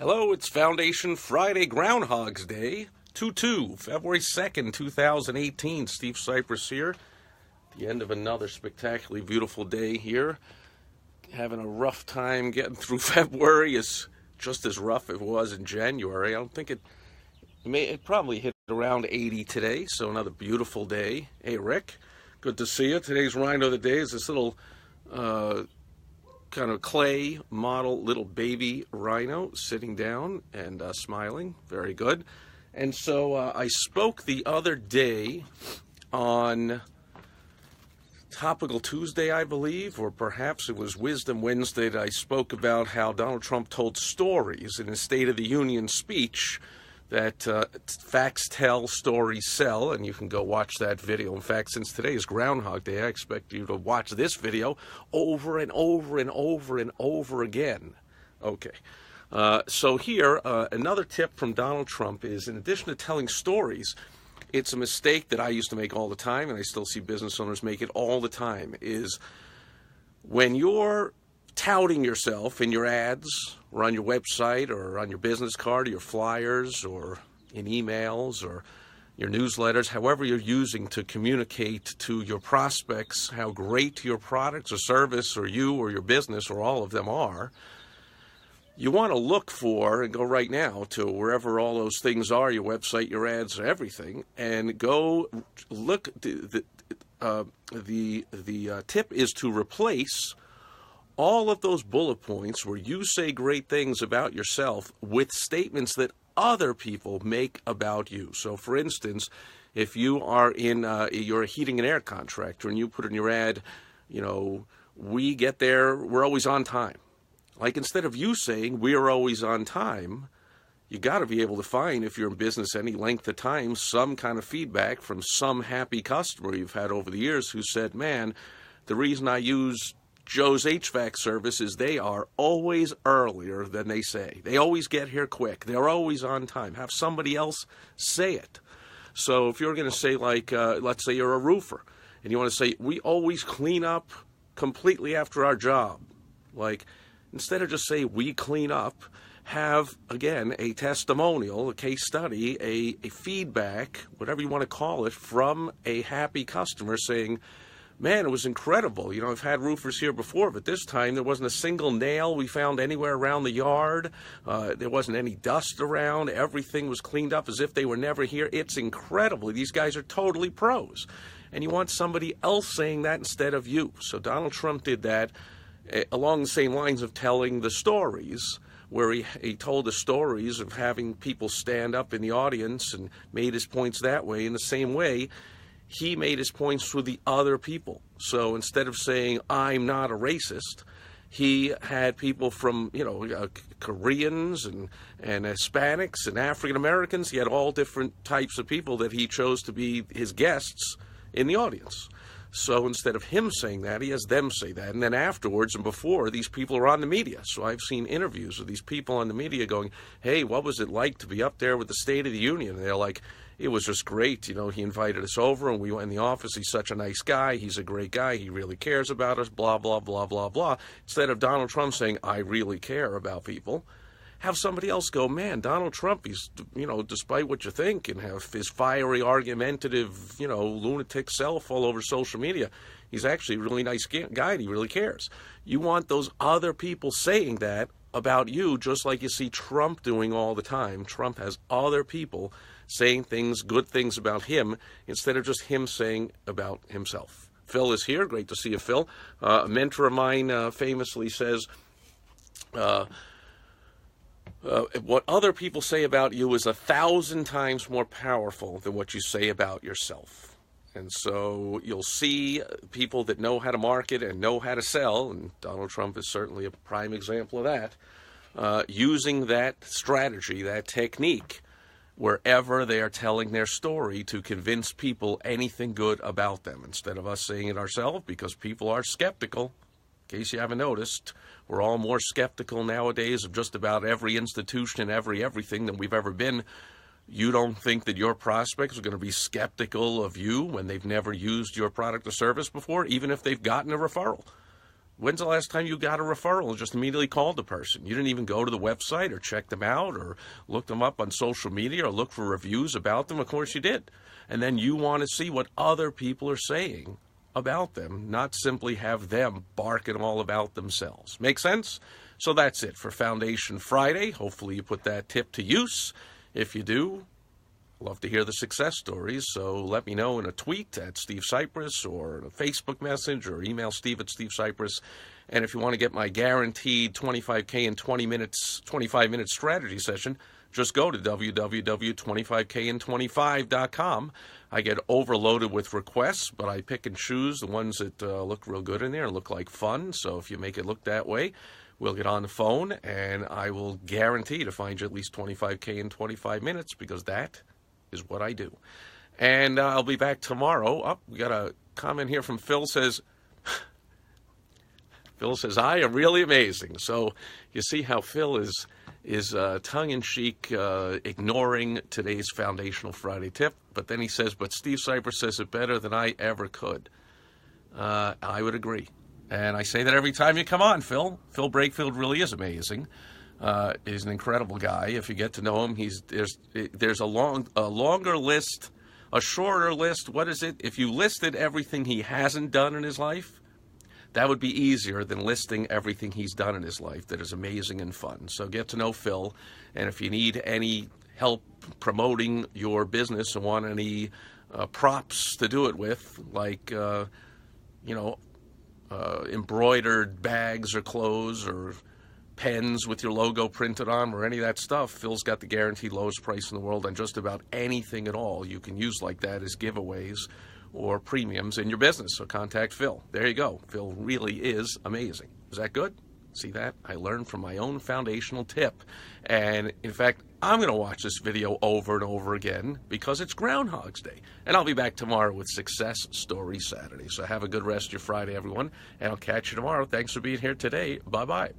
Hello, it's Foundation Friday Groundhog's Day, 2-2, February 2nd, 2018. Steve Sipress here. The end of another spectacularly beautiful day here. Having a rough time getting through February. Is just as rough as it was in January. I don't think it probably hit around 80 today, so another beautiful day. Hey, Rick, good to see you. Today's Rhino of the Day is this little kind of clay model little baby rhino sitting down and smiling. Very good. And so I spoke the other day on Topical Tuesday, I believe, or perhaps it was Wisdom Wednesday, that I spoke about how Donald Trump told stories in his State of the Union speech that facts tell, stories sell, and you can go watch that video. In fact, since today is Groundhog Day, I expect you to watch this video over and over and over and over again. Okay. So here, another tip from Donald Trump is, in addition to telling stories, it's a mistake that I used to make all the time, and I still see business owners make it all the time, is when you're touting yourself in your ads or on your website or on your business card or your flyers or in emails or your newsletters, however you're using to communicate to your prospects how great your products or service or you or your business or all of them are, you want to look for and go right now to wherever all those things are, your website, your ads, everything, and go look. The tip is to replace all of those bullet points where you say great things about yourself with statements that other people make about you. So, for instance, if you are you're a heating and air contractor and you put in your ad, we get there, we're always on time. Like, instead of you saying we are always on time, you got to be able to find, if you're in business any length of time, some kind of feedback from some happy customer you've had over the years who said, man, the reason I use Joe's HVAC service is they are always earlier than they say. They always get here quick. They're always on time. Have somebody else say it. So if you're going to say, like, let's say you're a roofer, and you want to say, we always clean up completely after our job. Like, instead of just say, we clean up, have, again, a testimonial, a case study, a feedback, whatever you want to call it, from a happy customer saying, man, it was incredible. I've had roofers here before, but this time there wasn't a single nail we found anywhere around the yard. There wasn't any dust around. Everything was cleaned up as if they were never here. It's incredible. These guys are totally pros. And you want somebody else saying that instead of you. So Donald Trump did that along the same lines of telling the stories, where he told the stories of having people stand up in the audience and made his points that way. In the same way, he made his points through the other people. So instead of saying, I'm not a racist, he had people from, Koreans and Hispanics and African Americans. He had all different types of people that he chose to be his guests in the audience. So instead of him saying that, he has them say that. And then afterwards and before, these people are on the media. So I've seen interviews of these people on the media going, hey, what was it like to be up there with the State of the Union? And they're like, it was just great. He invited us over and we went in the office. He's such a nice guy. He's a great guy. He really cares about us, blah, blah, blah, blah, blah. Instead of Donald Trump saying, I really care about people, have somebody else go, man, Donald Trump, he's, despite what you think, and have his fiery, argumentative, lunatic self all over social media, he's actually a really nice guy and he really cares. You want those other people saying that about you, just like you see Trump doing all the time. Trump has other people saying things, good things about him, instead of just him saying about himself. Phil is here. Great to see you, Phil. A mentor of mine famously says, what other people say about you is 1,000 times more powerful than what you say about yourself. And so you'll see people that know how to market and know how to sell, and Donald Trump is certainly a prime example of that, using that strategy, that technique, wherever they are telling their story to convince people anything good about them, instead of us saying it ourselves, because people are skeptical. In case you haven't noticed, we're all more skeptical nowadays of just about every institution and everything than we've ever been. You don't think that your prospects are going to be skeptical of you when they've never used your product or service before, even if they've gotten a referral. When's the last time you got a referral and just immediately called the person? You didn't even go to the website or check them out or look them up on social media or look for reviews about them. Of course you did. And then you want to see what other people are saying about them, not simply have them barking all about themselves. Make sense? So that's it for Foundation Friday. Hopefully you put that tip to use. If you do, love to hear the success stories, so let me know in a tweet at Steve Sipress or a Facebook message or email Steve at Steve Sipress. And if you want to get my guaranteed 25K in 25-minute strategy session, just go to www.25kin25.com. I get overloaded with requests, but I pick and choose the ones that look real good in there and look like fun. So if you make it look that way, we'll get on the phone, and I will guarantee to find you at least 25K in 25 minutes, because that is what I do. And I'll be back tomorrow. Oh, we got a comment here from Phil. Phil says, I am really amazing. So you see how Phil is tongue-in-cheek, ignoring today's Foundational Friday tip. But then he says, but Steve Sipress says it better than I ever could. I would agree. And I say that every time you come on, Phil. Phil Brakefield really is amazing. He's an incredible guy. If you get to know him, there's a longer list, a shorter list. What is it? If you listed everything he hasn't done in his life, that would be easier than listing everything he's done in his life that is amazing and fun. So get to know Phil. And if you need any help promoting your business and want any props to do it with, like, embroidered bags or clothes or pens with your logo printed on or any of that stuff, Phil's got the guaranteed lowest price in the world on just about anything at all you can use like that as giveaways or premiums in your business. So contact Phil. There you go. Phil really is amazing. Is that good? See that? I learned from my own foundational tip. And in fact, I'm going to watch this video over and over again because it's Groundhog's Day. And I'll be back tomorrow with Success Story Saturday. So have a good rest of your Friday, everyone. And I'll catch you tomorrow. Thanks for being here today. Bye-bye.